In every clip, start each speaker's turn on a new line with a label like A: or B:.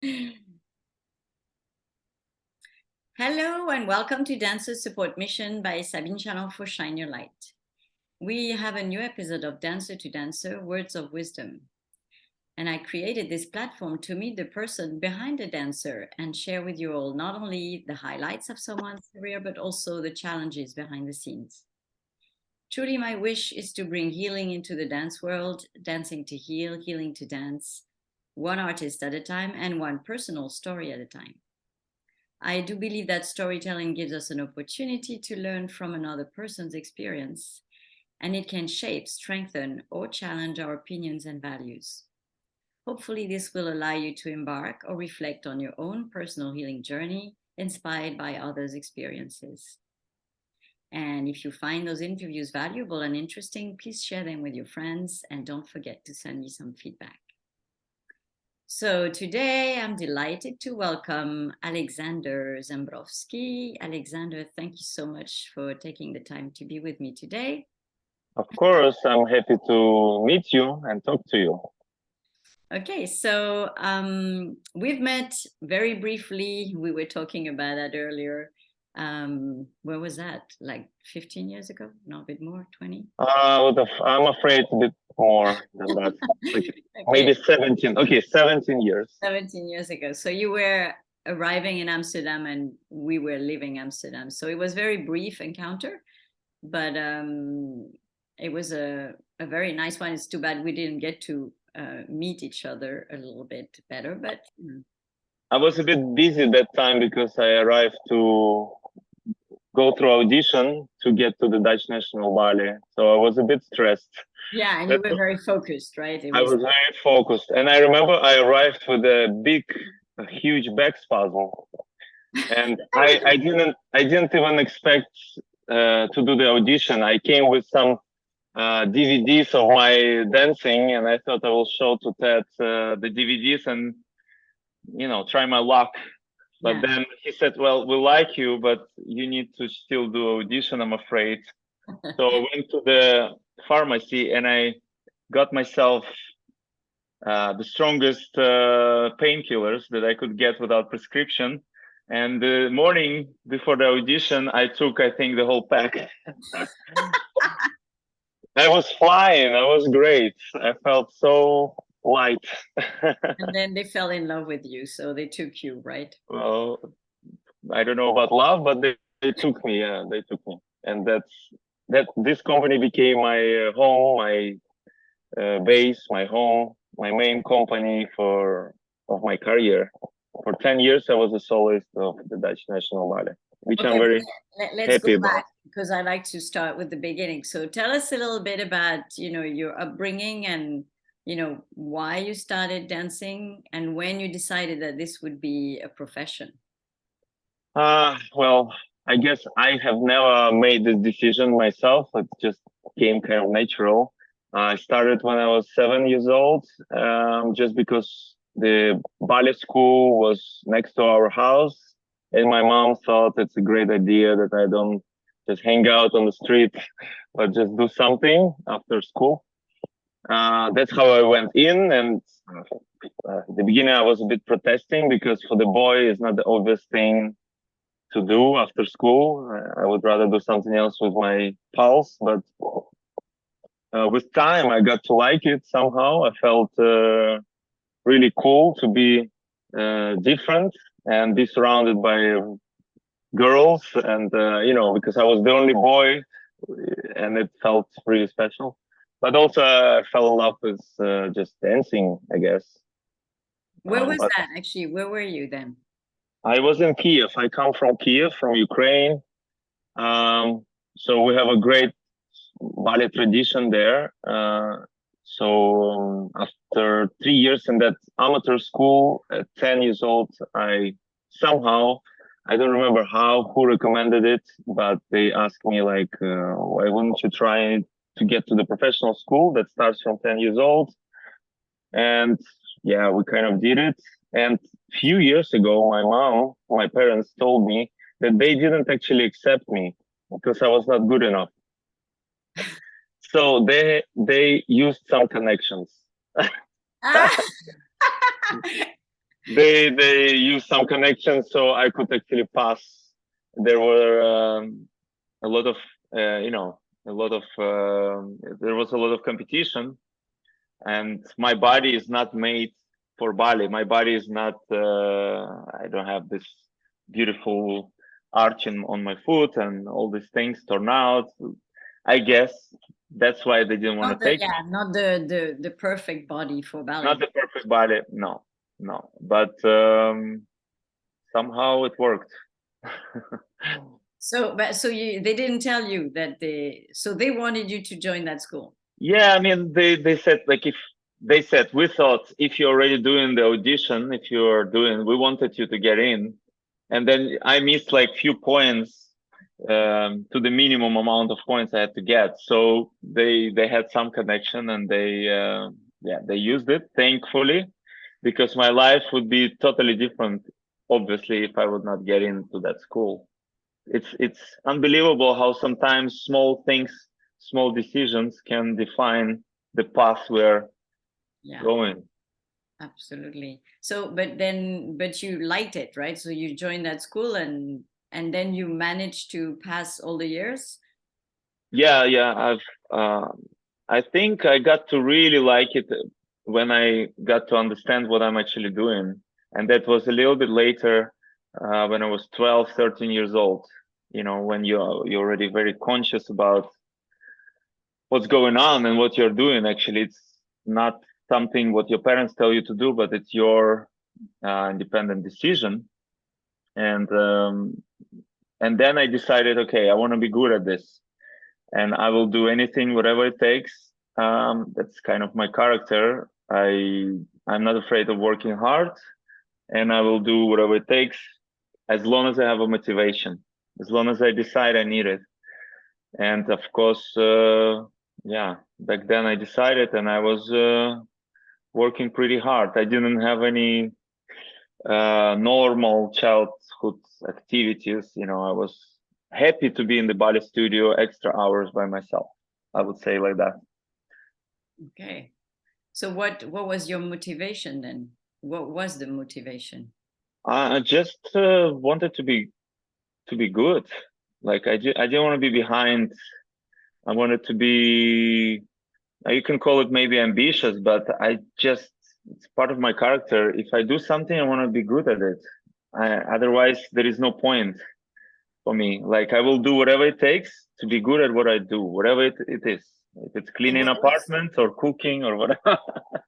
A: Hello and welcome to Dancer Support Mission by Sabine channel for Shine Your Light. We have a new episode of Dancer to Dancer, Words of Wisdom. And I created this platform to meet the person behind the dancer and share with you all not only the highlights of someone's career, but also the challenges behind the scenes. Truly, my wish is to bring healing into the dance world, dancing to heal, healing to dance, one artist at a time and one personal story at a time. I do believe that storytelling gives us an opportunity to learn from another person's experience, and it can shape, strengthen, or challenge our opinions and values. Hopefully, this will allow you to embark or reflect on your own personal healing journey inspired by others' experiences. And if you find those interviews valuable and interesting, please share them with your friends and don't forget to send me some feedback. So today I'm delighted to welcome Alexander Zhembrovsky. Alexander, thank you so much for taking the time to be with me today.
B: Of course, I'm happy to meet you and talk to you.
A: Okay, so we've met very briefly. We were talking about that earlier. Where was that? Like 15 years ago? No, a bit more, 20?
B: I'm afraid a bit more than that. Like maybe 17. Okay, 17 years.
A: 17 years ago. So you were arriving in Amsterdam and we were leaving Amsterdam. So it was a very brief encounter, but it was a very nice one. It's too bad we didn't get to meet each other a little bit better, but
B: I was a bit busy at that time because I arrived to go through audition to get to the Dutch national ballet. So I was a bit stressed.
A: Yeah, and you were very focused, right?
B: I was very focused. And I remember I arrived with a huge back spasm. And I didn't even expect to do the audition. I came with some DVDs of my dancing, and I thought I will show to Ted the DVDs and try my luck. But then he said, "Well, we like you, but you need to still do audition, I'm afraid." So I went to the pharmacy and I got myself the strongest painkillers that I could get without prescription. And the morning before the audition, I took, I think, the whole pack. I was flying. I was great. I felt so light.
A: And then they fell in love with you, so they took you, right?
B: Well, I don't know about love, but they took me. Yeah, they took me, and this company became my home, my base, my home, my main company of my career. For 10 years, I was a soloist of the Dutch National Ballet, which I'm very happy about.
A: Because I like to start with the beginning. So tell us a little bit about, your upbringing and, why you started dancing and when you decided that this would be a profession.
B: Well, I guess I have never made this decision myself. It just came kind of natural. I started when I was 7 years old, just because the ballet school was next to our house. And my mom thought it's a great idea that I don't just hang out on the street, but just do something after school. That's how I went in. And at the beginning, I was a bit protesting because for the boy, it's not the obvious thing to do after school. I would rather do something else with my pals. But with time, I got to like it somehow. I felt really cool to be different and be surrounded by girls. And, because I was the only boy and it felt really special. But also I fell in love with just dancing, I guess.
A: Where was that actually? Where were you then?
B: I was in Kiev. I come from Kiev, from Ukraine. So we have a great ballet tradition there. So after 3 years in that amateur school, at 10 years old, I don't remember who recommended it, but they asked me like, why wouldn't you try to get to the professional school that starts from 10 years old? And yeah, we kind of did it. And a few years ago, my parents told me that they didn't actually accept me because I was not good enough. So they used some connections. they used some connections, so I could actually pass. There were a lot of there was a lot of competition, and my body is not made for ballet. My body is not. I don't have this beautiful arch on my foot and all these things turn out. I guess that's why they didn't want
A: Not
B: to
A: the,
B: take.
A: yeah, not the perfect body for ballet.
B: Not the perfect body, no, no. But somehow it worked.
A: So, but so they didn't tell you that they wanted you to join that school.
B: Yeah, I mean, they said, like, if they said, we thought if you're already doing the audition, if you're doing, we wanted you to get in, and then I missed like few points to the minimum amount of points I had to get. So they had some connection, and they used it, thankfully, because my life would be totally different, obviously, if I would not get into that school. It's unbelievable how sometimes small things, small decisions can define the path we're going.
A: Absolutely. So, but you liked it, right? So you joined that school, and then you managed to pass all the years.
B: Yeah. I think I got to really like it when I got to understand what I'm actually doing, and that was a little bit later, when I was 12, 13 years old. You know, when you're already very conscious about what's going on and what you're doing. Actually, it's not something what your parents tell you to do, but it's your independent decision. And then I decided, okay, I want to be good at this, and I will do anything, whatever it takes. That's kind of my character. I'm not afraid of working hard, and I will do whatever it takes, as long as I have a motivation, as long as I decide I need it. And of course, back then I decided, and I was working pretty hard. I didn't have any normal childhood activities. You know, I was happy to be in the ballet studio extra hours by myself. I would say like that.
A: Okay. So what was your motivation then? What was the motivation?
B: I just wanted to be good. Like I didn't want to be behind. I wanted to be, you can call it maybe ambitious, but it's part of my character. If I do something, I want to be good at it. Otherwise, there is no point for me. Like, I will do whatever it takes to be good at what I do, whatever it is. If it's cleaning apartment or cooking or whatever.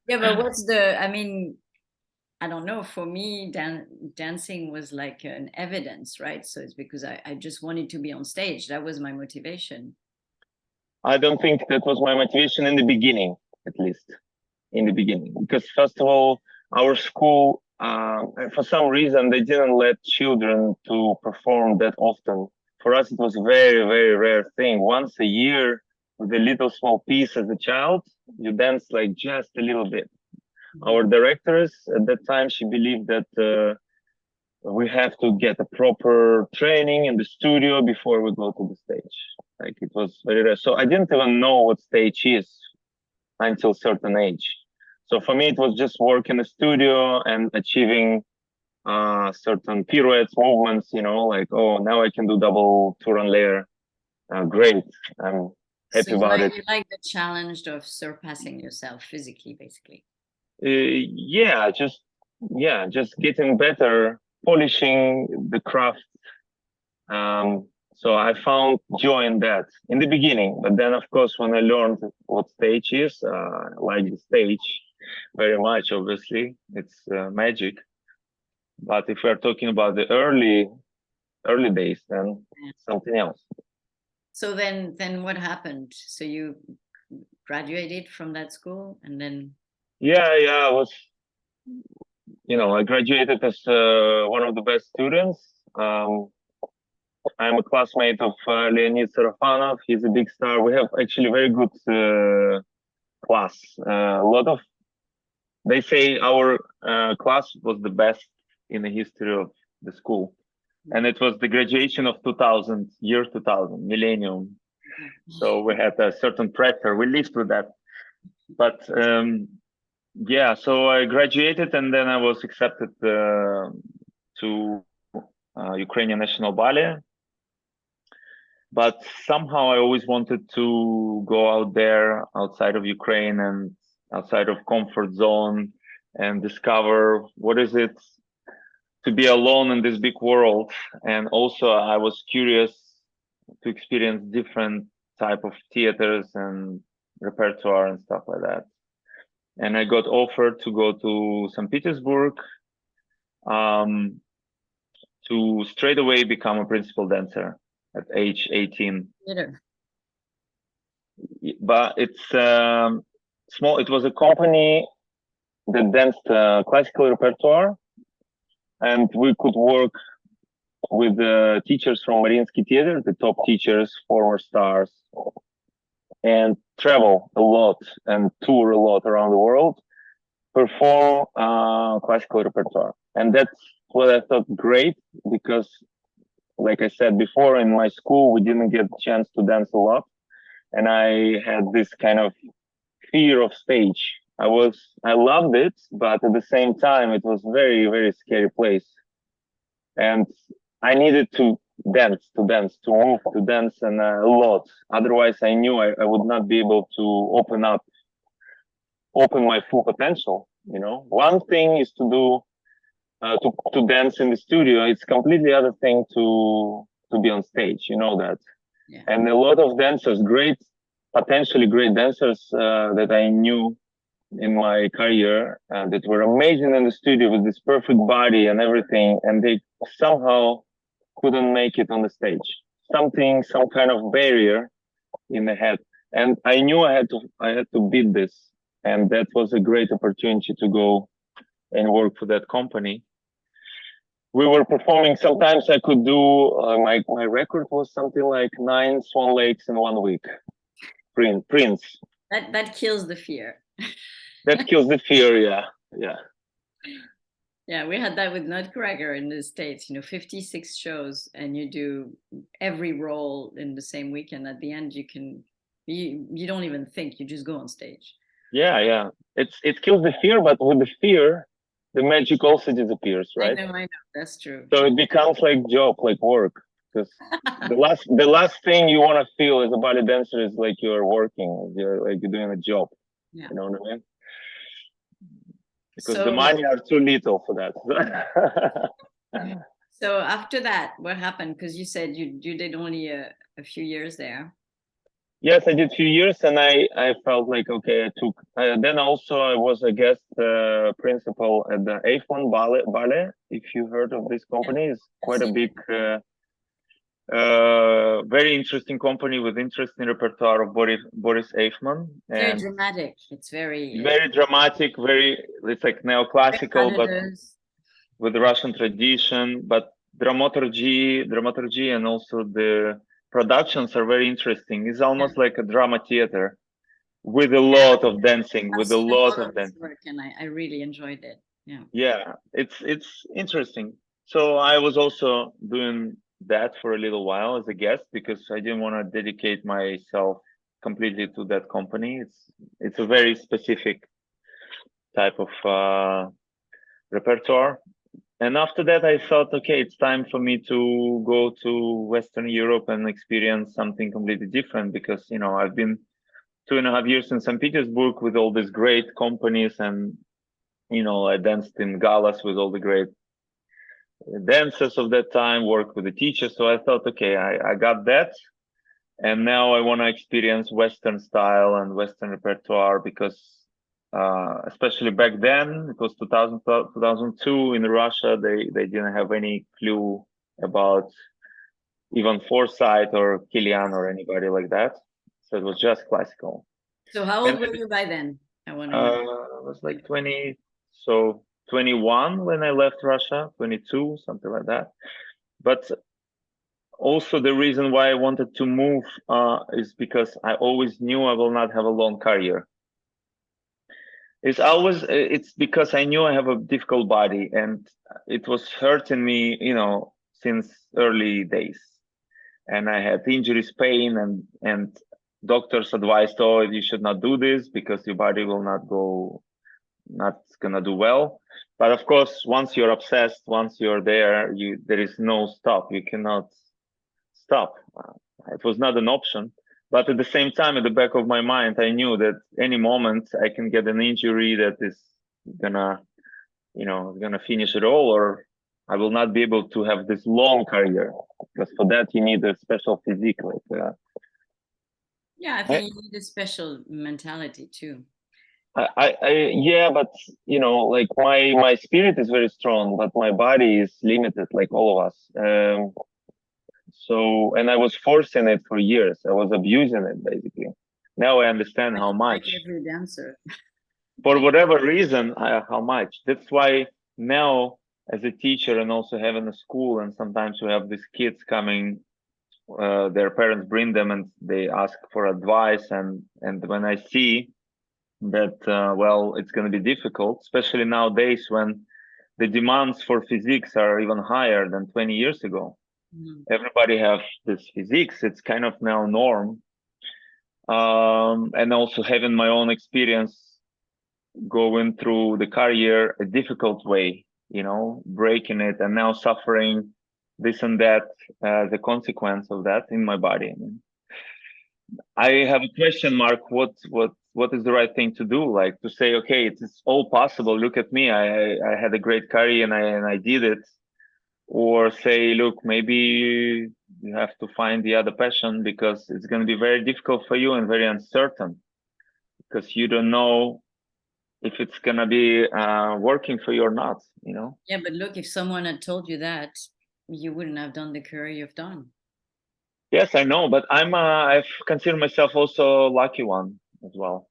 A: Yeah, but I mean, I don't know. For me, dancing was like an evidence, right? So it's because I just wanted to be on stage. That was my motivation.
B: I don't think that was my motivation in the beginning, at least in the beginning, because first of all, our school, for some reason, they didn't let children to perform that often. For us, it was a very, very rare thing. Once a year, with a little small piece as a child, you dance like just a little bit. Our directors at that time, she believed that we have to get a proper training in the studio before we go to the stage. Like, it was very rare. So I didn't even know what stage is until a certain age. So for me, it was just work in the studio and achieving certain pirouettes, movements, like, oh, now I can do double tour and layer. Great. I'm happy about it.
A: You like the challenge of surpassing yourself physically, basically.
B: Just getting better, polishing the craft. So I found joy in that in the beginning, but then, of course, when I learned what stage is, I like the stage very much. Obviously, it's magic. But if we're talking about the early days, then something else.
A: So then what happened? So you graduated from that school, and then?
B: Yeah, I was. I graduated as one of the best students. I'm a classmate of Leonid Sarafanov. He's a big star. We have actually very good class. They say our class was the best in the history of the school. And it was the graduation of 2000, year 2000, millennium. So we had a certain pressure. We lived with that. But yeah, so I graduated and then I was accepted to Ukrainian National Ballet. But somehow I always wanted to go out there, outside of Ukraine and outside of comfort zone, and discover what is it to be alone in this big world. And also I was curious to experience different type of theaters and repertoire and stuff like that. And I got offered to go to St. Petersburg um, to straight away become a principal dancer at age 18.
A: Theater.
B: But it's small. It was a company that danced classical repertoire, and we could work with the teachers from Mariinsky Theater, the top teachers, former stars, and travel a lot and tour a lot around the world, perform classical repertoire. And that's what I thought great, because like I said before, in my school, we didn't get a chance to dance a lot. And I had this kind of fear of stage. I loved it, but at the same time, it was very, very scary place. And I needed to dance, to move, to dance, and a lot. Otherwise, I knew I would not be able to open my full potential. You know, one thing is to do, to dance in the studio. It's completely other thing to be on stage. You know that.
A: Yeah.
B: And a lot of dancers, potentially great dancers that I knew in my career that were amazing in the studio with this perfect body and everything, and they somehow couldn't make it on the stage. Some kind of barrier in the head, and I knew I had to beat this, and that was a great opportunity to go and work for that company. We were performing. Sometimes I could do my record was something like 9 Swan Lakes in 1 week. Prince.
A: That kills the fear.
B: That kills the fear. Yeah.
A: Yeah, we had that with Nutcracker in the States, 56 shows, and you do every role in the same weekend. At the end, you don't even think, you just go on stage.
B: Yeah. It kills the fear, but with the fear, the magic also disappears, right?
A: I know, that's true.
B: So it becomes like job, like work. Because the last thing you want to feel as a ballet dancer is like you're working, you're doing a job.
A: Yeah.
B: You know what I mean? Because the money are too little for that.
A: So after that, what happened? Because you said you did only a few years there.
B: Yes, I did a few years, and I felt like, okay, I took. Then also I was a guest principal at the Eiffman Ballet. If you heard of this company, it's quite a big, very interesting company with interesting repertoire of Boris Eiffman.
A: Very dramatic. It's very
B: dramatic. It's like neoclassical, but with the Russian tradition. But dramaturgy, and also the productions are very interesting. It's almost like a drama theater with a lot of dancing, with a lot of dancing.
A: And I really enjoyed it.
B: Yeah, it's interesting. So I was also doing that for a little while as a guest, because I didn't want to dedicate myself completely to that company. It's a very specific type of repertoire. And after that, I thought, okay, it's time for me to go to Western Europe and experience something completely different, because, I've been 2.5 years in St. Petersburg with all these great companies, and, I danced in galas with all the great dancers of that time, worked with the teachers. So I thought, okay, I got that. And now I want to experience Western style and Western repertoire, because especially back then, it was 2002 in Russia, they didn't have any clue about even Forsyth or Kilian or anybody like that. So it was just classical.
A: So how old were you by then? I want to know.
B: I was like 20, so 21 when I left Russia, 22, something like that. But also the reason why I wanted to move is because I always knew I will not have a long career. It's because I knew I have a difficult body, and it was hurting me, since early days. And I had injuries, pain, and doctors advised, oh, you should not do this because your body will not go not gonna do well. But of course, once you're obsessed, once you're there, there is no stop. You cannot stop. It was not an option. But at the same time, at the back of my mind, I knew that any moment I can get an injury that is gonna, gonna finish it all, or I will not be able to have this long career, because for that you need a special physique.
A: Yeah, I think you need a special mentality too.
B: Yeah, but like my spirit is very strong, but my body is limited, like all of us. So, and I was forcing it for years. I was abusing it basically. Now I understand how much.
A: Like every dancer.
B: For whatever reason, how much. That's why now, as a teacher and also having a school, and sometimes we have these kids coming, their parents bring them and they ask for advice, and when I see that well, it's going to be difficult, especially nowadays when the demands for physiques are even higher than 20 years ago. Everybody have this physiques. It's kind of now norm. And also having my own experience going through the career a difficult way, breaking it, and now suffering this and that as a consequence of that in my body. I have a question mark. What is the right thing to do? Like to say, okay, it's all possible. Look at me. I had a great career and I did it. Or say, look, maybe you have to find the other passion, because it's going to be very difficult for you and very uncertain, because you don't know if it's going to be working for you or not,
A: Yeah, but look, if someone had told you that, you wouldn't have done the career you've done.
B: Yes, I know, but I've considered myself also a lucky one as well.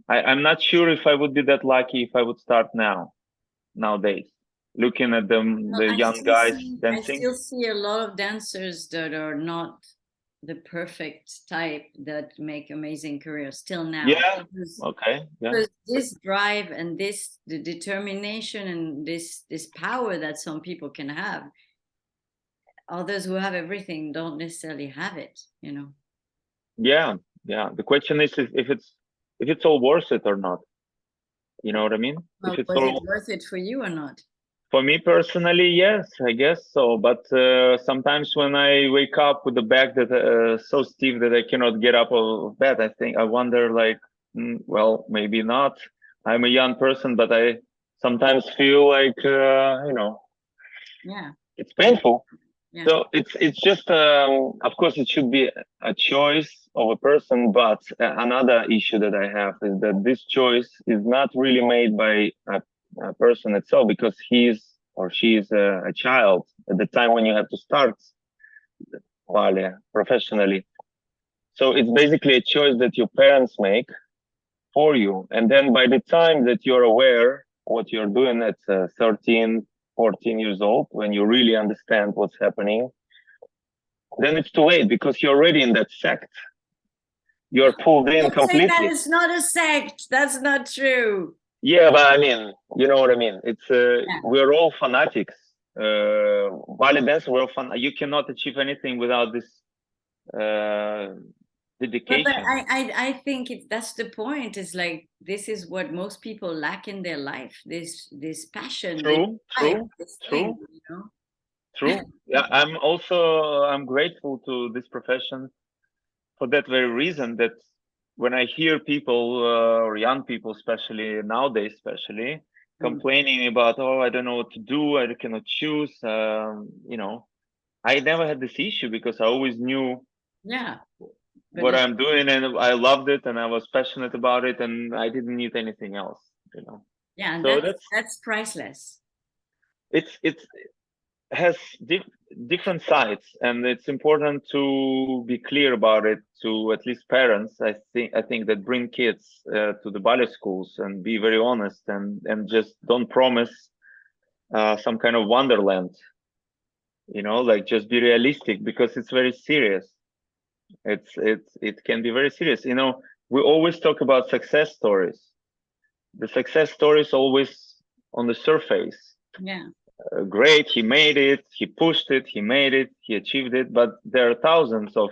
B: I'm not sure if I would be that lucky if I would start nowadays, looking at the young guys dancing.
A: I still see a lot of dancers that are not the perfect type that make amazing careers still now.
B: Yeah. Okay. Yeah.
A: Because this drive and the determination and this power that some people can have, others who have everything don't necessarily have it.
B: Yeah. The question is if it's all worth it or not. You know what I mean?
A: Well,
B: If it's
A: was
B: all
A: it worth it for you or not?
B: For me personally, yes, I guess so. But sometimes when I wake up with the back that so stiff that I cannot get up of bed, I wonder like, well, maybe not. I'm a young person, but I sometimes feel like,
A: Yeah,
B: it's painful.
A: yeah.
B: So it's just, of course, it should be a choice of a person. But another issue that I have is that this choice is not really made by a person itself, because he's or she is a child at the time when you have to start ballet professionally. So it's basically a choice that your parents make for you. And then by the time that you're aware what you're doing at 13, 14 years old, when you really understand what's happening, then it's too late, because you're already in that sect. You're pulled in completely.
A: Say that it's not a sect. That's not true.
B: Yeah, but I mean, you know what I mean. It's we're all fanatics. Ballet dance, we're all fun. You cannot achieve anything without this dedication.
A: But I think that's the point. It's like this is what most people lack in their life. This passion.
B: True.
A: Thing,
B: True. Yeah, I'm grateful to this profession for that very reason, that when I hear people or young people, especially nowadays, complaining about, oh, I don't know what to do, I cannot choose. I never had this issue, because I always knew what I'm doing, and I loved it, and I was passionate about it, and I didn't need anything else.
A: Yeah, and
B: so
A: that's priceless.
B: It has different sides, and it's important to be clear about it to at least parents. I think that bring kids to the ballet schools, and be very honest, and just don't promise some kind of wonderland, like just be realistic, because it's very serious. It can be very serious. We always talk about success stories. The success stories always on the surface.
A: Yeah.
B: Great, he made it, he pushed it, he made it, he achieved it, but there are thousands of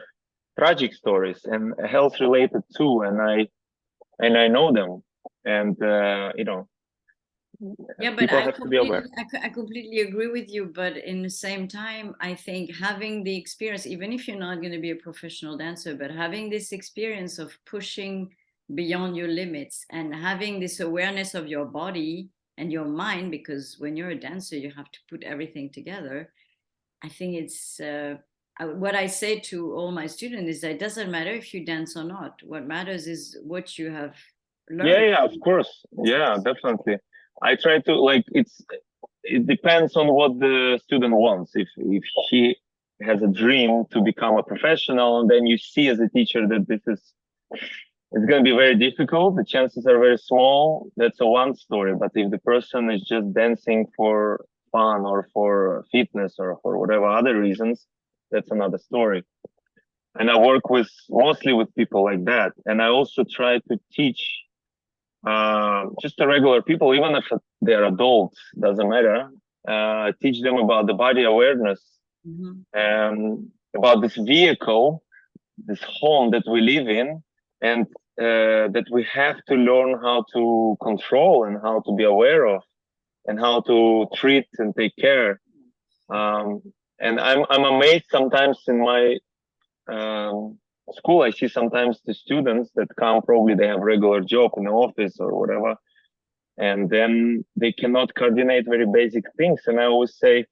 B: tragic stories, and health related too, and I know them. and you know,
A: yeah, but
B: people have to be aware.
A: I completely agree with you. But in the same time, I think having the experience, even if you're not going to be a professional dancer, but having this experience of pushing beyond your limits and having this awareness of your body and your mind, because when you're a dancer, you have to put everything together. I think it's what I say to all my students is that it doesn't matter if you dance or not. What matters is what you have
B: Yeah,
A: learned.
B: yeah, of course. Yeah, definitely. I try to like it depends on what the student wants. If he has a dream to become a professional, and then you see as a teacher that this is it's going to be very difficult, the chances are very small. That's a one story. But if the person is just dancing for fun or for fitness or for whatever other reasons, that's another story. And I work with mostly with people like that. And I also try to teach just the regular people, even if they're adults, doesn't matter. Teach them about the body awareness and about this vehicle, this home that we live in, and that we have to learn how to control and how to be aware of, and how to treat and take care. Um, and I'm amazed sometimes in my school. I see sometimes the students that come, probably they have regular job in the office or whatever, and then they cannot coordinate very basic things. And I always say,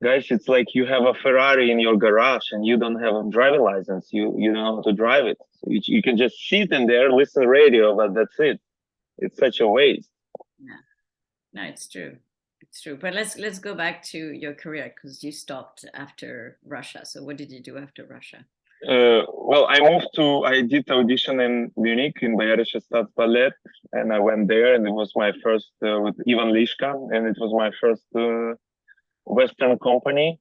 B: guys, it's like you have a Ferrari in your garage and you don't have a driving license. You don't know how to drive it. So you can just sit in there, listen radio, but that's it. It's such a waste.
A: Yeah, no, it's true. It's true. But let's go back to your career because you stopped after Russia. So what did you do after Russia?
B: Well, I did audition in Munich in Bayerische Staatsballett, and I went there, and it was my first with Ivan Lishka, and it was my first Western company,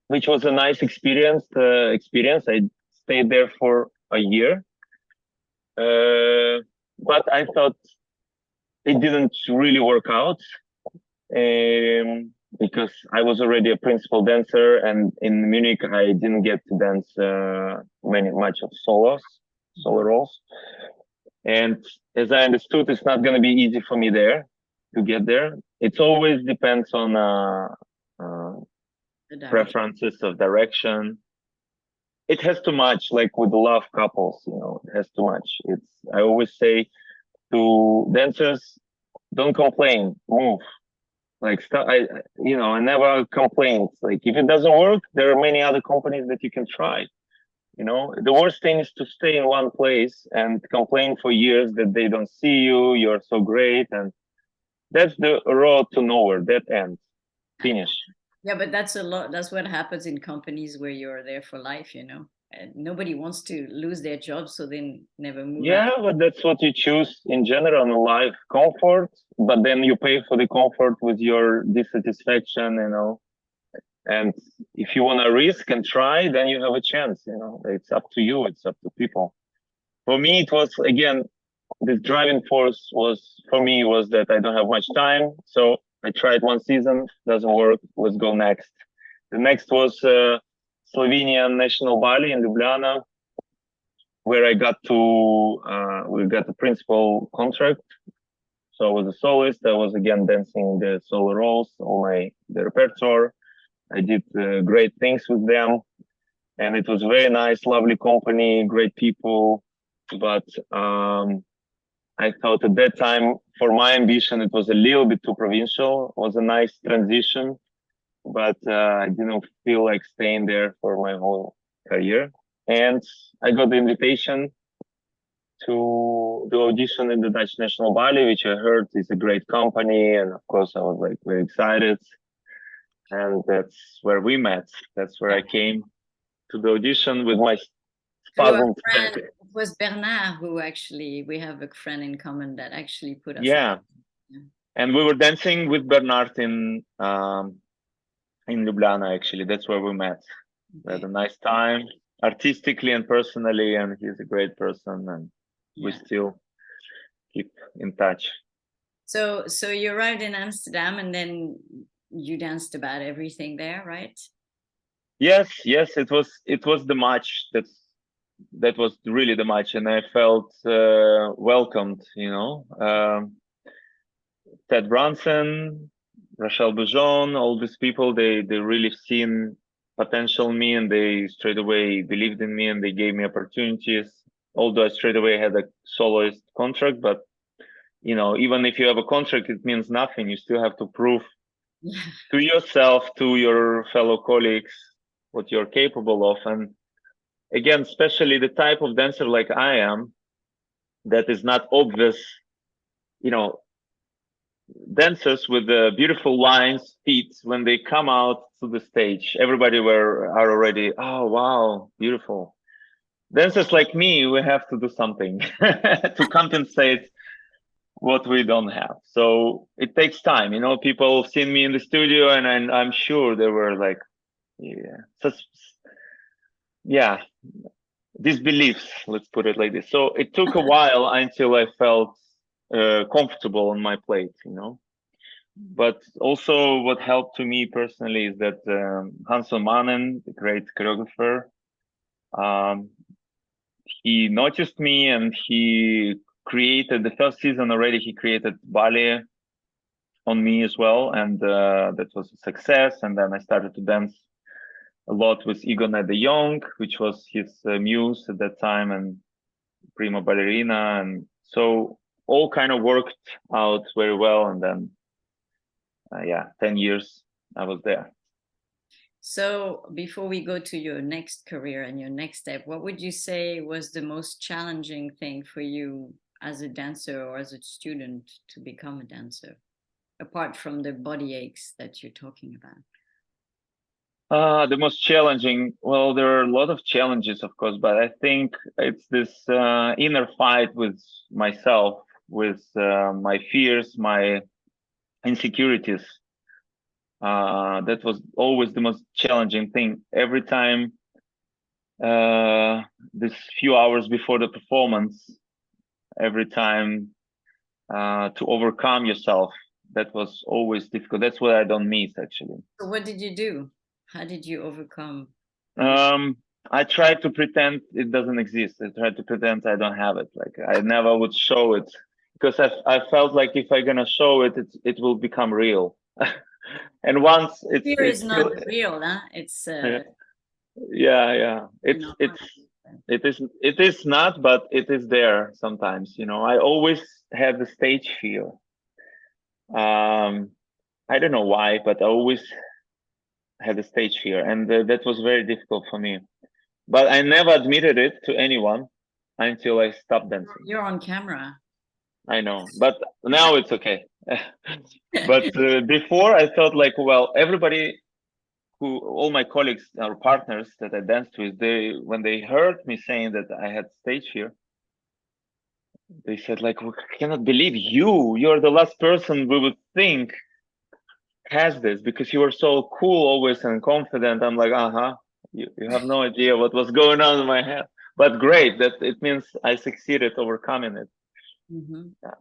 B: which was a nice experience. I stayed there for a year, but I thought it didn't really work out because I was already a principal dancer, and in Munich I didn't get to dance much of solo roles. And as I understood, it's not going to be easy for me there to get there. It always depends on preferences of direction. It has too much, like with love couples, it has too much. I always say to dancers, don't complain, move. Like I never complain. Like if it doesn't work, there are many other companies that you can try. The worst thing is to stay in one place and complain for years that they don't see you. You're so great, and that's the road to nowhere. That ends, finish.
A: Yeah, but that's a lot. That's what happens in companies where you're there for life, And nobody wants to lose their job, so they never move
B: Yeah,
A: out.
B: but that's what you choose in general in life, comfort. But then you pay for the comfort with your dissatisfaction, And if you want to risk and try, then you have a chance. It's up to you. It's up to people. For me, it was again, this driving force was that I don't have much time. So I tried one season, doesn't work. Let's go next. The next was Slovenian National Ballet in Ljubljana, where I got we got the principal contract. So I was a soloist. I was again dancing the solo roles, the repertoire. I did great things with them, and it was very nice, lovely company, great people. But I thought at that time, for my ambition, it was a little bit too provincial. It was a nice transition, but I didn't feel like staying there for my whole career. And I got the invitation to do audition in the Dutch National Ballet, which I heard is a great company. And of course, I was like very excited. And that's where we met. That's where I came to the audition with my
A: Through a
B: spasm.
A: friend, it was Bernard who actually, we have a friend in common that actually put us.
B: Yeah. And we were dancing with Bernard in Ljubljana, actually. That's where we met. We had a nice time, artistically and personally, and he's a great person, and we still keep in touch.
A: So you arrived in Amsterdam, and then you danced about everything there, right?
B: Yes. It was the match that was really the match, and I felt welcomed. Ted Brunson, Rachel Bujon, all these people, they really seen potential in me, and they straight away believed in me, and they gave me opportunities. Although I straight away had a soloist contract, but even if you have a contract, it means nothing. You still have to prove to yourself, to your fellow colleagues, what you're capable of. And again, especially the type of dancer like I am, that is not obvious, dancers with the beautiful lines, feet, when they come out to the stage, everybody are already, oh, wow, beautiful. Dancers like me, we have to do something to compensate what we don't have. So it takes time. People seen me in the studio, and I'm sure they were like, yeah, disbeliefs, let's put it like this. So it took a while until I felt comfortable on my plate, But also what helped to me personally is that Hansel Mannen, the great choreographer, he noticed me, and he created the first season already. He created ballet on me as well, and that was a success. And then I started to dance a lot with Igor de Jong, which was his muse at that time, and prima ballerina, and so all kind of worked out very well. And then 10 years I was there.
A: So before we go to your next career and your next step, what would you say was the most challenging thing for you as a dancer or as a student to become a dancer, apart from the body aches that you're talking about?
B: The most challenging, well, there are a lot of challenges, of course, but I think it's this inner fight with myself, with my fears, my insecurities. That was always the most challenging thing. Every time, this few hours before the performance, every time to overcome yourself, that was always difficult. That's what I don't miss, actually.
A: So what did you do? How did you overcome?
B: I tried to pretend it doesn't exist. I tried to pretend I don't have it. Like I never would show it, because I felt like if I'm gonna show it, it will become real. And once
A: Fear is not real, huh? It's
B: yeah. It is not, but it is there sometimes. I always had the stage fear. I don't know why, but I always had a stage fear, and that was very difficult for me. But I never admitted it to anyone until I stopped dancing.
A: You're on camera.
B: I know, but now it's okay. But before I felt like, well, everybody all my colleagues or partners that I danced with, when they heard me saying that I had stage fear, they said like, we cannot believe you're the last person we would think has this, because you were so cool always and confident. I'm like, you have no idea what was going on in my head, but great, that it means I succeeded overcoming it.
A: Yeah.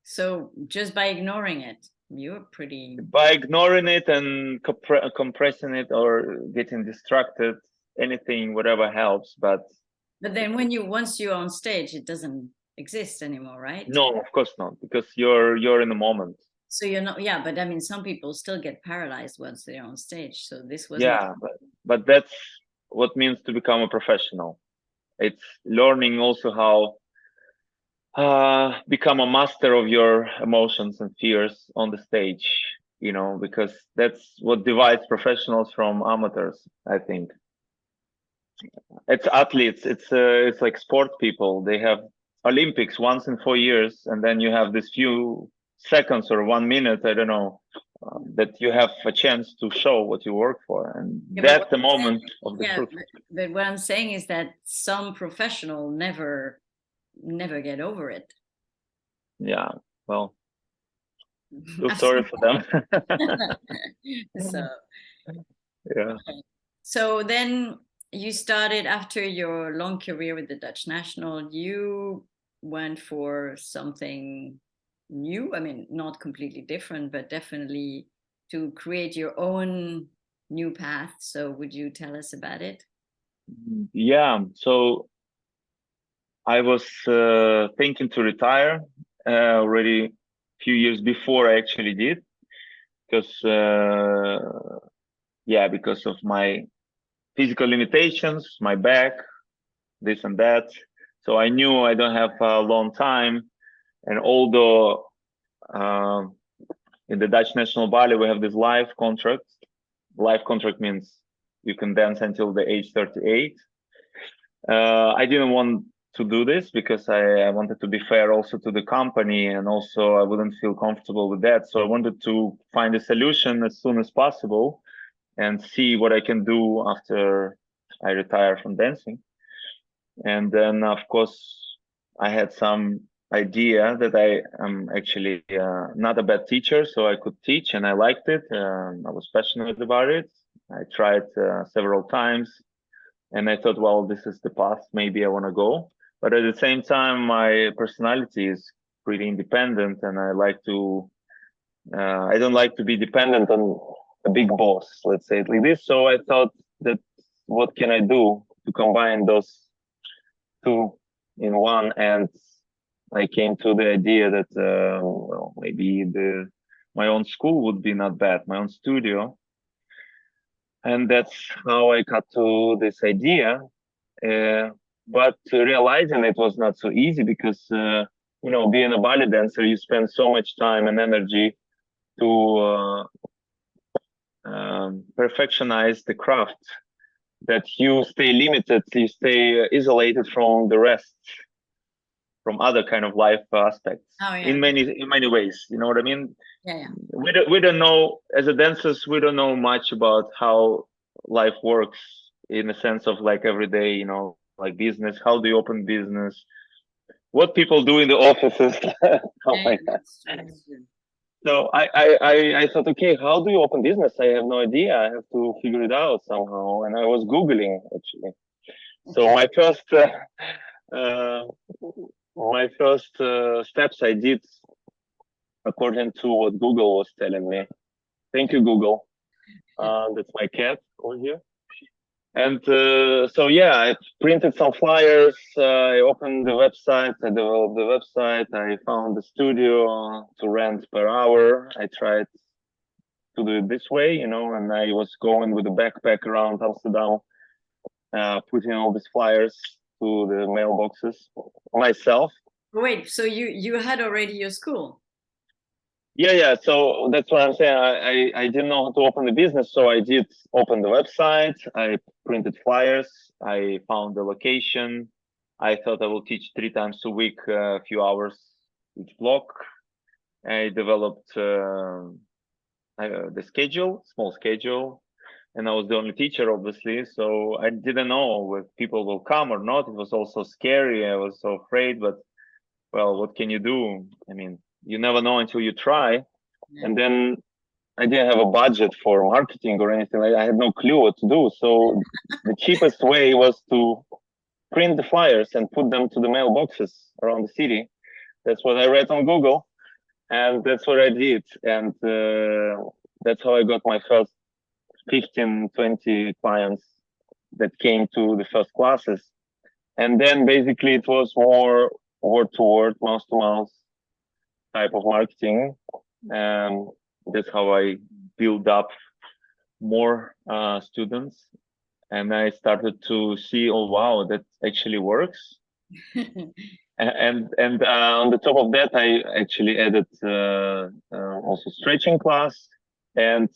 A: So just by ignoring it,
B: by ignoring it and compressing it or getting distracted, anything, whatever helps. But
A: then once you're on stage, it doesn't exist anymore, right?
B: No, of course not, because you're in the moment.
A: So you're not, yeah, but I mean, some people still get paralyzed once they're on stage. So this was
B: but that's what means to become a professional. It's learning also how become a master of your emotions and fears on the stage, because that's what divides professionals from amateurs, I think. It's athletes, it's like sport people. They have Olympics once in 4 years, and then you have this few seconds or 1 minute, I don't know, that you have a chance to show what you work for, and that's the moment of the truth.
A: But what I'm saying is that some professional never get over it.
B: Yeah, well, feel sorry for them.
A: So
B: yeah.
A: So then you started, after your long career with the Dutch national, you went for something new. I mean, not completely different, but definitely to create your own new path. So would you tell us about it?
B: Yeah. So I was thinking to retire already a few years before I actually did, because yeah, because of my physical limitations, my back, this and that. So I knew I don't have a long time. And although in the Dutch National Ballet we have this life contract. Life contract means you can dance until the age 38. I didn't want to do this because I wanted to be fair also to the company, and also I wouldn't feel comfortable with that. So I wanted to find a solution as soon as possible and see what I can do after I retire from dancing. And then, of course, I had some idea that I am actually not a bad teacher, so I could teach, and I liked it. I was passionate about it. I tried several times, and I thought, well, this is the path maybe I want to go. But at the same time, my personality is pretty independent, and I like to. I don't like to be dependent on a big boss, let's say it like this. So I thought that what can I do to combine those two in one, and I came to the idea that well, maybe my own school would be not bad, my own studio, and that's how I got to this idea. But realizing it was not so easy because you know, being a ballet dancer, you spend so much time and energy to perfectionize the craft that you stay limited, you stay isolated from the rest, from other kind of life aspects.
A: Oh, yeah.
B: In many ways, you know what I mean?
A: Yeah.
B: We don't know, as a dancers, we don't know much about how life works in the sense of like every day, you know, like business. How do you open business? What people do in the offices? Oh my God. So I thought, okay, how do you open business? I have no idea. I have to figure it out somehow. And I was Googling actually. So uh, my first steps I did according to what Google was telling me. Thank you, Google. That's my cat over here. And so, yeah, I printed some flyers. I opened the website. I developed the website. I found the studio to rent per hour. I tried to do it this way, you know, and I was going with a backpack around Amsterdam, putting all these flyers to the mailboxes myself.
A: Wait, so you had already your school?
B: Yeah. So that's what I'm saying. I didn't know how to open the business, so I did open the website. I printed flyers. I found the location. I thought I will teach 3 times a week, a few hours each block. I developed the schedule, small schedule, and I was the only teacher, obviously. So I didn't know if people will come or not. It was also scary. I was so afraid, but well, what can you do? I mean, you never know until you try. Yeah. And then I didn't have a budget for marketing or anything. I had no clue what to do. So the cheapest way was to print the flyers and put them to the mailboxes around the city. That's what I read on Google, and that's what I did. And that's how I got my first 15, 20 clients that came to the first classes. And then basically it was more word to word, mouth to mouth type of marketing. That's how I build up more students. And I started to see, oh, wow, that actually works. and on the top of that, I actually added also stretching class. And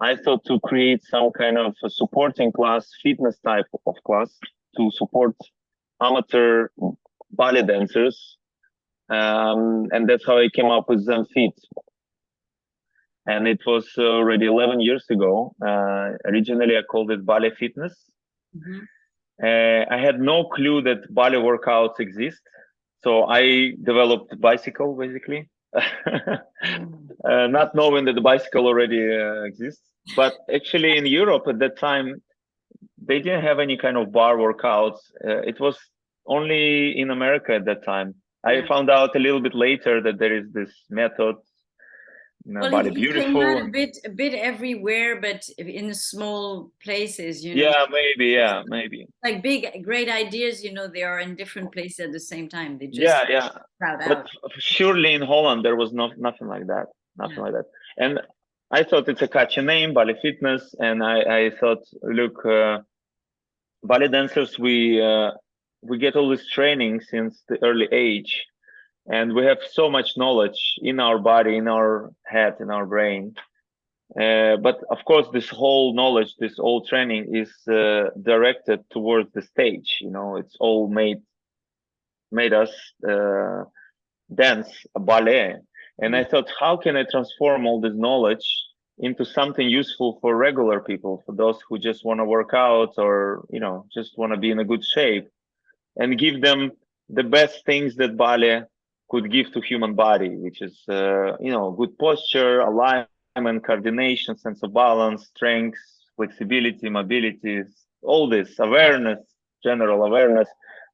B: I thought to create some kind of a supporting class, fitness type of class to support amateur ballet dancers. And that's how I came up with ZenFit. And it was already 11 years ago. Originally, I called it Ballet Fitness. Mm-hmm. I had no clue that ballet workouts exist. So I developed bicycle, basically, not knowing that the bicycle already exists. But actually in Europe at that time, they didn't have any kind of bar workouts. It was only in America at that time. I found out a little bit later that there is this method
A: Well,
B: body
A: it came out
B: beautiful.
A: a bit everywhere, but in small places,
B: Yeah, maybe. Yeah, maybe.
A: like big, great ideas, they are in different places at the same time. They just
B: Yeah.
A: crowd
B: But
A: out.
B: surely in Holland there was nothing like that. Nothing
A: Yeah.
B: like that. And I thought it's a catchy name, Bali Fitness, and I thought, look, ballet dancers, we get all this training since the early age, and we have so much knowledge in our body, in our head, in our brain. But of course, this whole knowledge, this whole training is directed towards the stage. It's all made us dance a ballet. And I thought, how can I transform all this knowledge into something useful for regular people, for those who just want to work out or just want to be in a good shape, and give them the best things that ballet could give to human body, which is good posture, alignment, coordination, sense of balance, strength, flexibility, mobility, all this awareness, general awareness,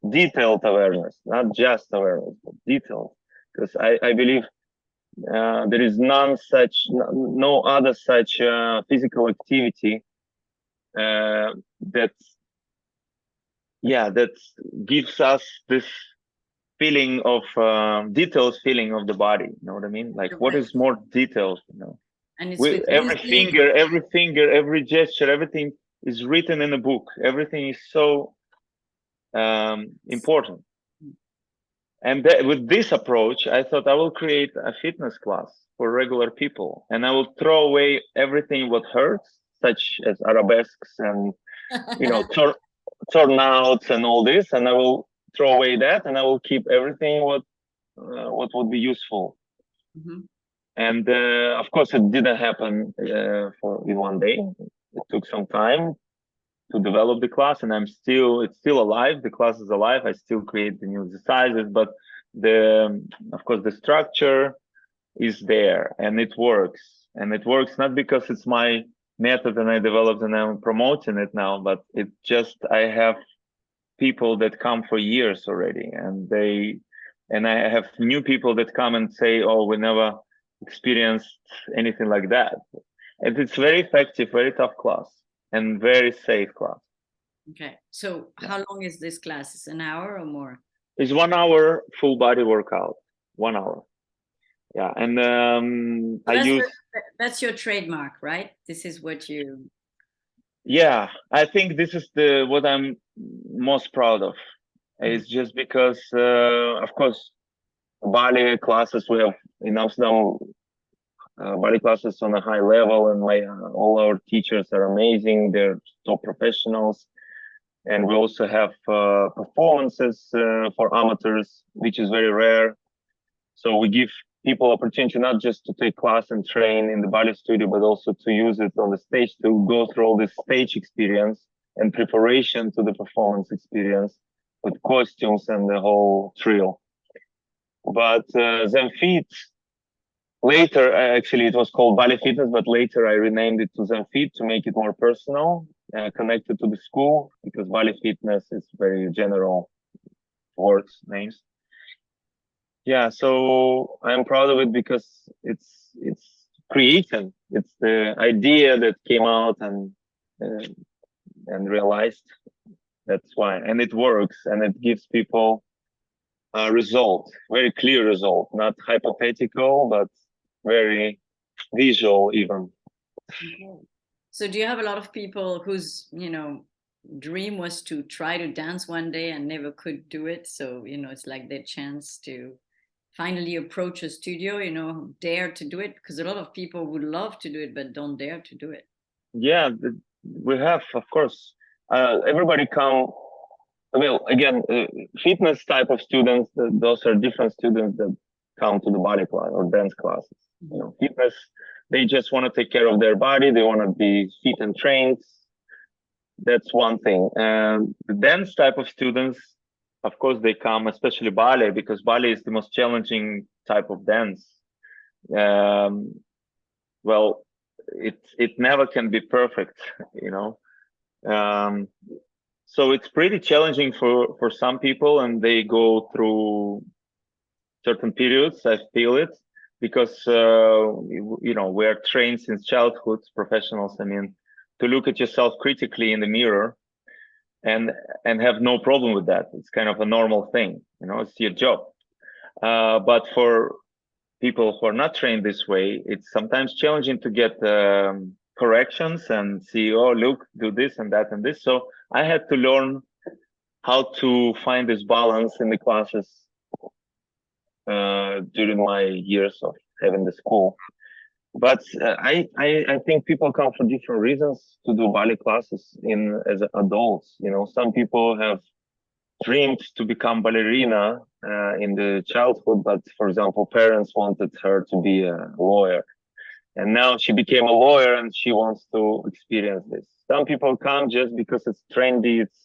B: detailed awareness, not just awareness, but detailed. Because I believe there is no other such physical activity that that gives us this feeling of detailed feeling of the body. You know what I mean? Like,
A: You're
B: what
A: right.
B: is more detailed?
A: And it's with
B: Every
A: music.
B: finger, every gesture, everything is written in a book. Everything is so important. And with this approach, I thought I will create a fitness class for regular people, and I will throw away everything what hurts, such as arabesques and turnouts and all this, and I will throw away that, and I will keep everything what would be useful. And of course, it didn't happen in one day. It took some time to develop the class, and it's still alive. The class is alive. I still create the new exercises, but of course the structure is there, and it works. And it works not because it's my method and I developed and I'm promoting it now, but it just I have people that come for years already, and I have new people that come and say, oh, we never experienced anything like that. And it's very effective, very tough class, and very safe class.
A: Okay. So how long is this class? Is an hour or more?
B: It's 1 hour full body workout. 1 hour. Yeah. And
A: so that's your trademark, right? This is what you.
B: Yeah, I think this is what I'm most proud of. It's just because, of course, ballet classes we have in Amsterdam, ballet classes on a high level, and all our teachers are amazing. They're top professionals. And we also have performances for amateurs, which is very rare. So we give people opportunity not just to take class and train in the ballet studio, but also to use it on the stage, to go through all this stage experience and preparation to the performance experience with costumes and the whole thrill. But Zhembrovskyy, later, actually, it was called Ballet Fitness, but later I renamed it to Zhembrovskyy to make it more personal, connected to the school, because Ballet Fitness is very general words, names. Yeah, so I'm proud of it because it's creative. It's the idea that came out and realized. That's why, and it works, and it gives people a result, very clear result, not hypothetical, but very visual even.
A: So do you have a lot of people whose dream was to try to dance one day and never could do it? So it's like their chance to finally approach a studio, dare to do it, because a lot of people would love to do it but don't dare to do it.
B: Yeah, we have, of course, everybody come. Well, again, fitness type of students, those are different students that come to the ballet class or dance classes. Fitness, they just want to take care of their body. They want to be fit and trained. That's one thing. And the dance type of students, of course, they come, especially ballet, because ballet is the most challenging type of dance. Well, it never can be perfect, so it's pretty challenging for some people, and they go through certain periods. I feel it, because we are trained since childhood, professionals, I mean, to look at yourself critically in the mirror and have no problem with that. It's kind of a normal thing, it's your job. But for people who are not trained this way, it's sometimes challenging to get corrections and see, oh, look, do this and that and this. So I had to learn how to find this balance in the classes during my years of having the school. But I think people come for different reasons to do ballet classes as adults. Some people have dreamed to become ballerina in the childhood, but for example, parents wanted her to be a lawyer. And now she became a lawyer and she wants to experience this. Some people come just because it's trendy, it's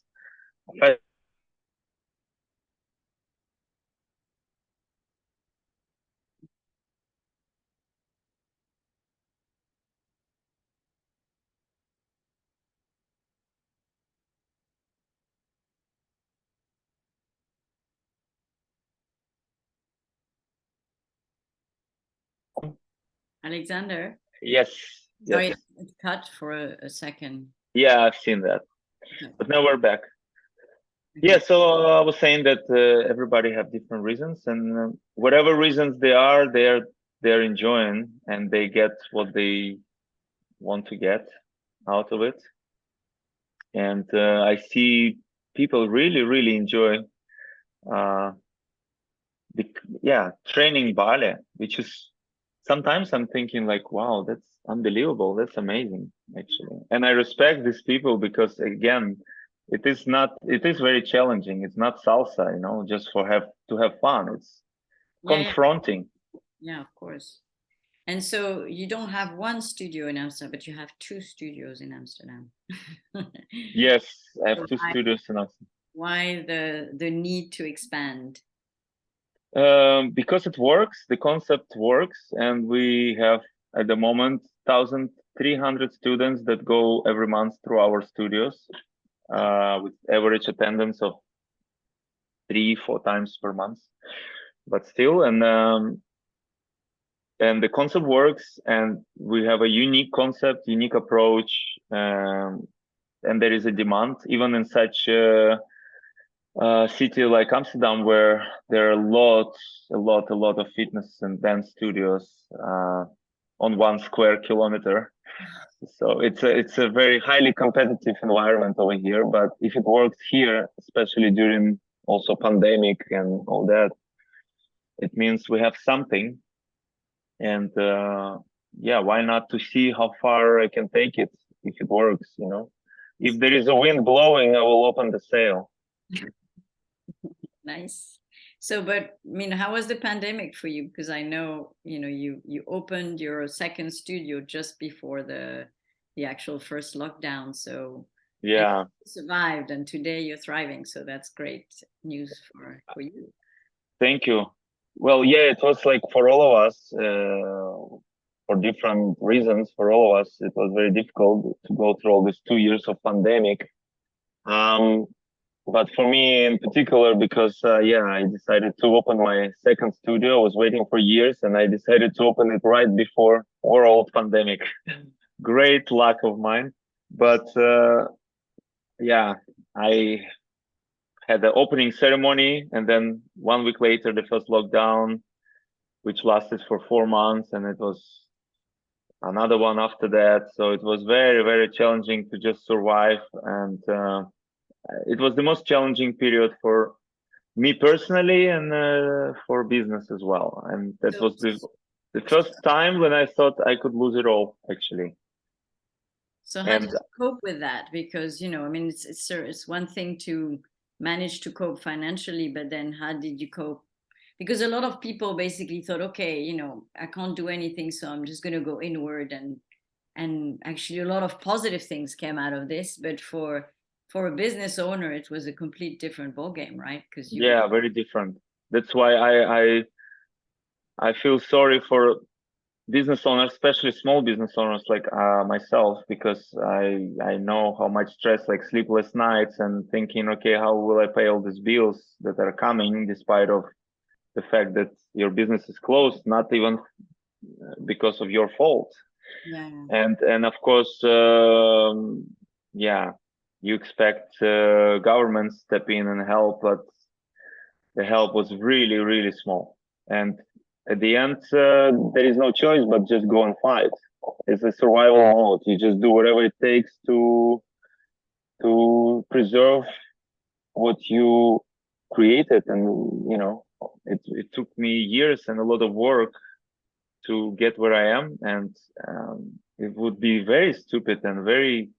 A: Alexander?
B: yes.
A: Sorry,
B: Yes.
A: it cut for a second.
B: Yeah, I've seen that.
A: Okay.
B: But now we're back.
A: Okay.
B: Yeah, so I was saying that everybody have different reasons, and whatever reasons they are, they're enjoying, and they get what they want to get out of it. And I see people really, really enjoy, uh, training ballet, which is sometimes I'm thinking like, wow, that's unbelievable, that's amazing, actually. And I respect these people because again, it is very challenging. It's not salsa, just to have fun. It's confronting.
A: Yeah, of course. And so you don't have one studio in Amsterdam, but you have two studios in Amsterdam.
B: Yes, I have
A: So
B: two studios in Amsterdam.
A: why the need to expand?
B: Because it works, the concept works, and we have at the moment 1,300 students that go every month through our studios, with average attendance of 3-4 times per month. But still, and the concept works, and we have a unique concept, unique approach, and there is a demand even in such a city like Amsterdam, where there are a lot of fitness and dance studios on 1 square kilometer. So it's a very highly competitive environment over here. But if it works here, especially during also pandemic and all that, it means we have something. And why not to see how far I can take it if it works, If there is a wind blowing, I will open the sail.
A: Nice. So, but I mean, how was the pandemic for you? Because I know, you opened your second studio just before the actual first lockdown. So
B: yeah,
A: you survived, and today you're thriving. So that's great news for you.
B: Thank you. Well, yeah, it was like for all of us, for different reasons, for all of us, it was very difficult to go through all these 2 years of pandemic. But for me in particular, because I decided to open my second studio. I was waiting for years, and I decided to open it right before world pandemic. Great luck of mine. But I had the opening ceremony, and then 1 week later, the first lockdown, which lasted for 4 months, and it was another one after that. So it was very, very challenging to just survive, and it was the most challenging period for me personally, and for business as well. And that was the first time when I thought I could lose it all, actually.
A: So how did you cope with that? Because, I mean, it's one thing to manage to cope financially, but then how did you cope? Because a lot of people basically thought, okay, I can't do anything, so I'm just going to go inward, and actually a lot of positive things came out of this. But for a business owner, it was a complete different ballgame, right? Because
B: very different. That's why I feel sorry for business owners, especially small business owners like myself, because I know how much stress, like sleepless nights and thinking, okay, how will I pay all these bills that are coming, despite of the fact that your business is closed, not even because of your fault.
A: Yeah.
B: And of course, yeah, you expect government step in and help, but the help was really, really small. And at the end, there is no choice but just go and fight. It's a survival mode. You just do whatever it takes to preserve what you created. And it took me years and a lot of work to get where I am. And it would be very stupid and very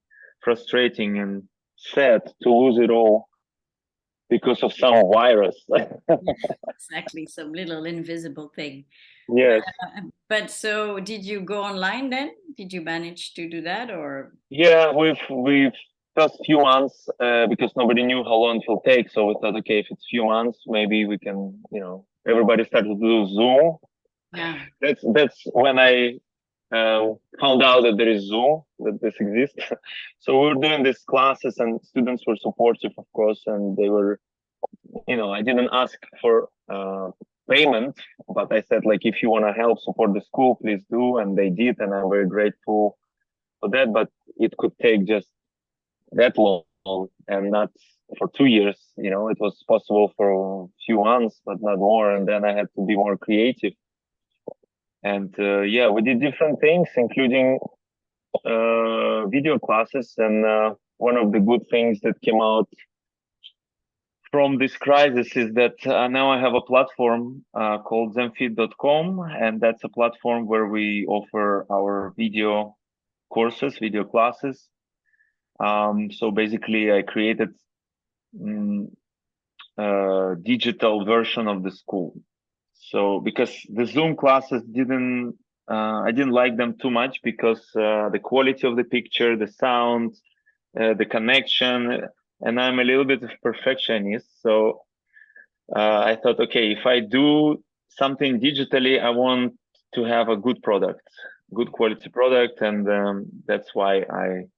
B: frustrating and sad to lose it all because of some virus.
A: Exactly, some little invisible thing.
B: Yes.
A: But so did you go online then? Did you manage to do that, or?
B: Yeah, we've just few months because nobody knew how long it will take. So we thought, okay, if it's few months, maybe we can, everybody started to do Zoom.
A: Yeah.
B: That's when I found out that there is Zoom, that this exists. So we were doing these classes, and students were supportive, of course, and they were, I didn't ask for payment, but I said, like, if you want to help support the school, please do, and they did, and I'm very grateful for that. But it could take just that long and not for 2 years. It was possible for a few months, but not more. And then I had to be more creative. And yeah, we did different things, including video classes. And one of the good things that came out from this crisis is that now I have a platform called Zhembrovskyy, and that's a platform where we offer our video courses, video classes. So basically, I created a digital version of the school. So because the Zoom classes I didn't like them too much because the quality of the picture, the sound, the connection, and I'm a little bit of perfectionist. So I thought, okay, if I do something digitally, I want to have a good product, good quality product. And that's why I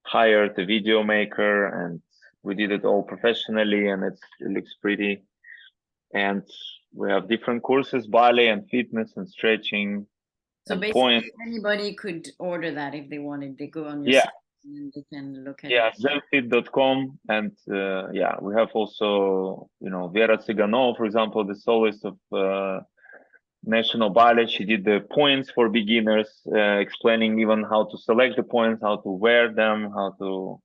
B: hired a video maker, and we did it all professionally, and it looks pretty. And we have different courses, ballet and fitness and stretching
A: So
B: and
A: basically,
B: poem.
A: anybody could order that if they wanted. They go on your
B: Yeah,
A: site and they can look at
B: yeah,
A: it.
B: Zhembrovskyy.com. And yeah, we have also, Vera Tsiganova, for example, the soloist of National Ballet. She did the points for beginners, explaining even how to select the points, how to wear them, how to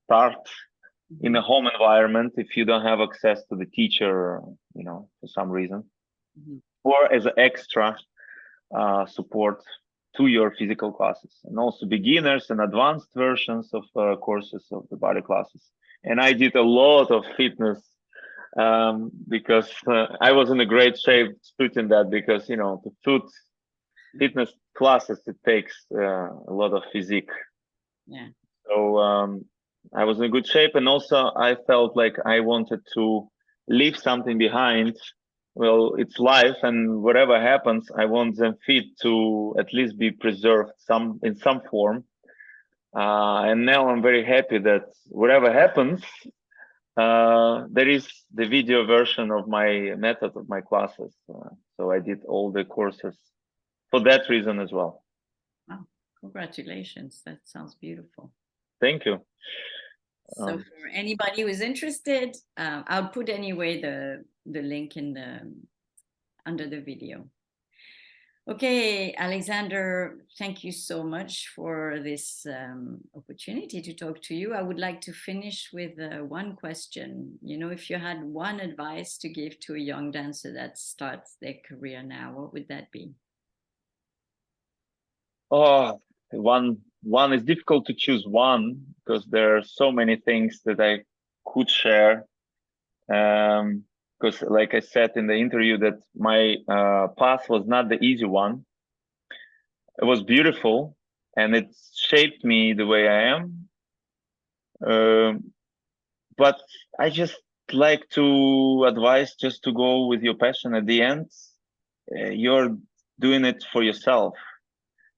B: start in a home environment if you don't have access to the teacher, for some reason, or as an extra support to your physical classes, and also beginners and advanced versions of courses of the body classes. And I did a lot of fitness because I was in a great shape in that, because to put fitness classes, it takes a lot of physique.
A: Yeah.
B: So I was in good shape, and also I felt like I wanted to leave something behind. Well, it's life, and whatever happens, I want them fit to at least be preserved in some form. And now I'm very happy that whatever happens, there is the video version of my method of my classes. So I did all the courses for that reason as well.
A: Wow, congratulations. That sounds beautiful.
B: Thank you.
A: So for anybody who is interested, I'll put anyway the link in under the video. Okay, Alexander, thank you so much for this opportunity to talk to you. I would like to finish with one question. If you had one advice to give to a young dancer that starts their career now, what would that be?
B: Oh, one is difficult to choose one, because there are so many things that I could share. Because like I said in the interview, that my path was not the easy one. It was beautiful, and it shaped me the way I am. But I just like to advise just to go with your passion. At the end, you're doing it for yourself,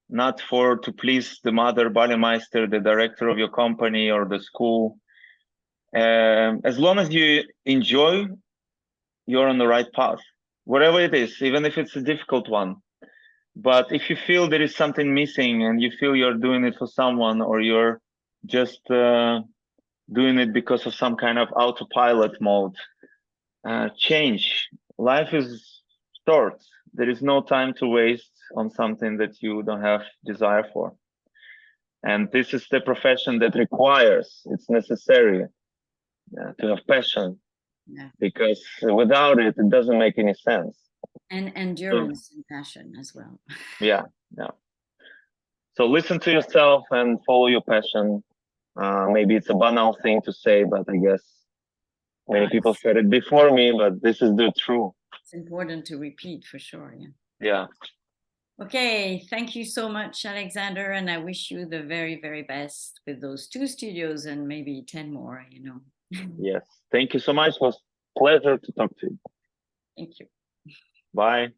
B: not to please the mother ballermeister, the director of your company, or the school. As long as you enjoy, you're on the right path, whatever it is, even if it's a difficult one. But if you feel there is something missing and you feel you're doing it for someone, or you're just doing it because of some kind of autopilot mode, change. Life is short. There is no time to waste on something that you don't have desire for. And this is the profession that requires, it's necessary to have passion, because without it, it doesn't make any sense.
A: And endurance and passion as well.
B: Yeah. So listen to yourself and follow your passion. Maybe it's a banal thing to say, but I guess many people said it before me, but this is the truth.
A: It's important to repeat for sure.
B: Yeah.
A: Okay, thank you so much, Alexander, and I wish you the very, very best with those 2 studios and maybe 10 more,
B: Yes, thank you so much. It was a pleasure to talk to you.
A: Thank you.
B: Bye.